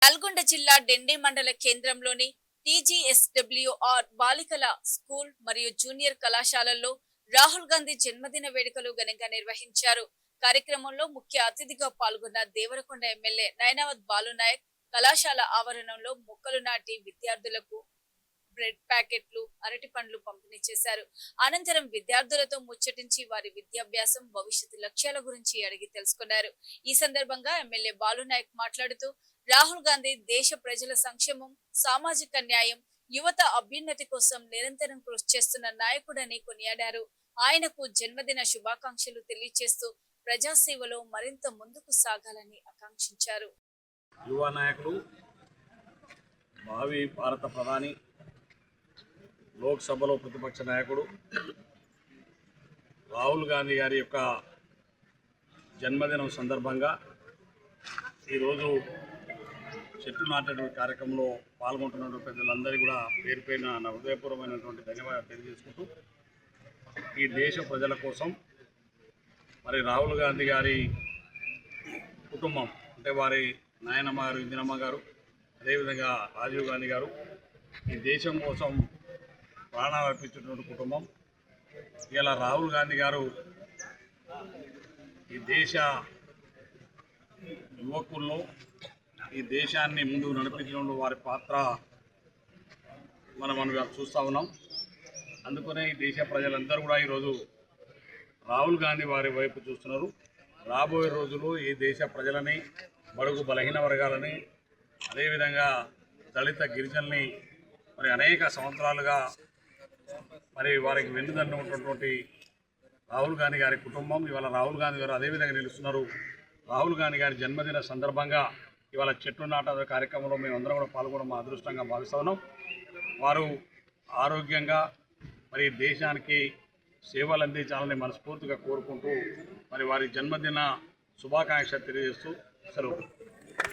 నల్గొండ జిల్లా డెండి మండల కేంద్రంలోని టీజీఎస్డబ్ల్యూఆర్ బాలికల స్కూల్ మరియు జూనియర్ కళాశాలల్లో రాహుల్ గాంధీ జన్మదిన వేడుకలు ఘనంగా నిర్వహించారు. కార్యక్రమంలో ముఖ్య అతిథిగా పాల్గొన్న దేవరకొండ ఎమ్మెల్యే నయనావత్ బాలునాయక్ కళాశాల ఆవరణంలో మొక్కలు నాటి విద్యార్థులకు బ్రెడ్ ప్యాకెట్లు, అరటి పండ్లు పంపిణీ చేశారు. అనంతరం విద్యార్థులతో ముచ్చటించి వారి విద్యాభ్యాసం, భవిష్యత్తు లక్ష్యాల గురించి అడిగి తెలుసుకున్నారు. ఈ సందర్భంగా ఎమ్మెల్యే బాలునాయక్ మాట్లాడుతూ రాహుల్ గాంధీ దేశ ప్రజల సంక్షేమం, సామాజిక న్యాయం, యువత అభ్యున్నతి కోసం నిరంతరం కృషి చేస్తున్న నాయకుడని కొనియాడారు. ఆయనకు జన్మదిన శుభాకాంక్షలు తెలియజేస్తూ ప్రజాసేవలో మరింత ముందుకు సాగాలని ఆకాంక్షించారు. యువ నాయకుడు, భావి భారత ప్రధాని, లోక్సభలో ప్రతిపక్ష నాయకుడు రాహుల్ గాంధీ గారి యొక్క జన్మదినం సందర్భంగా ఈరోజు చెట్టు నాటేటువంటి కార్యక్రమంలో పాల్గొంటున్న ప్రజలందరికీ కూడా పేరు పైన నా హృదయపూర్వమైనటువంటి ధన్యవాదాలు తెలియజేసుకుంటూ, ఈ దేశ ప్రజల కోసం మరి రాహుల్ గాంధీ గారి కుటుంబం అంటే వారి నాయనమ్మ గారు, ఇందిరమ్మ గారు, అదేవిధంగా రాజీవ్ గాంధీ గారు ఈ దేశం కోసం ప్రాణాలు అర్పించినటువంటి కుటుంబం. ఇలా రాహుల్ గాంధీ గారు ఈ దేశ యువకుల్లో ఈ దేశాన్ని ముందుకు నడిపించడంలో వారి పాత్ర మనం చూస్తూ ఉన్నాం. అందుకనే ఈ దేశ ప్రజలందరూ కూడా ఈరోజు రాహుల్ గాంధీ వారి వైపు చూస్తున్నారు. రాబోయే రోజుల్లో ఈ దేశ ప్రజలని, బడుగు బలహీన వర్గాలని, అదేవిధంగా దళిత గిరిజనుల్ని మరి అనేక సంవత్సరాలుగా మరి వారికి వెన్నుదన్నున్నటువంటి రాహుల్ గాంధీ గారి కుటుంబం ఇవాళ రాహుల్ గాంధీ గారు అదేవిధంగా నిలుస్తున్నారు. రాహుల్ గాంధీ గారి జన్మదిన సందర్భంగా ఇవాళ చెట్టు నాట కార్యక్రమంలో మేమందరం కూడా పాల్గొనడం మా అదృష్టంగా భావిస్తూ ఉన్నాం. వారు ఆరోగ్యంగా మరి దేశానికి సేవలు అందించాలని మనస్ఫూర్తిగా కోరుకుంటూ మరి వారి జన్మదిన శుభాకాంక్షలు తెలియజేస్తూ సెలవు.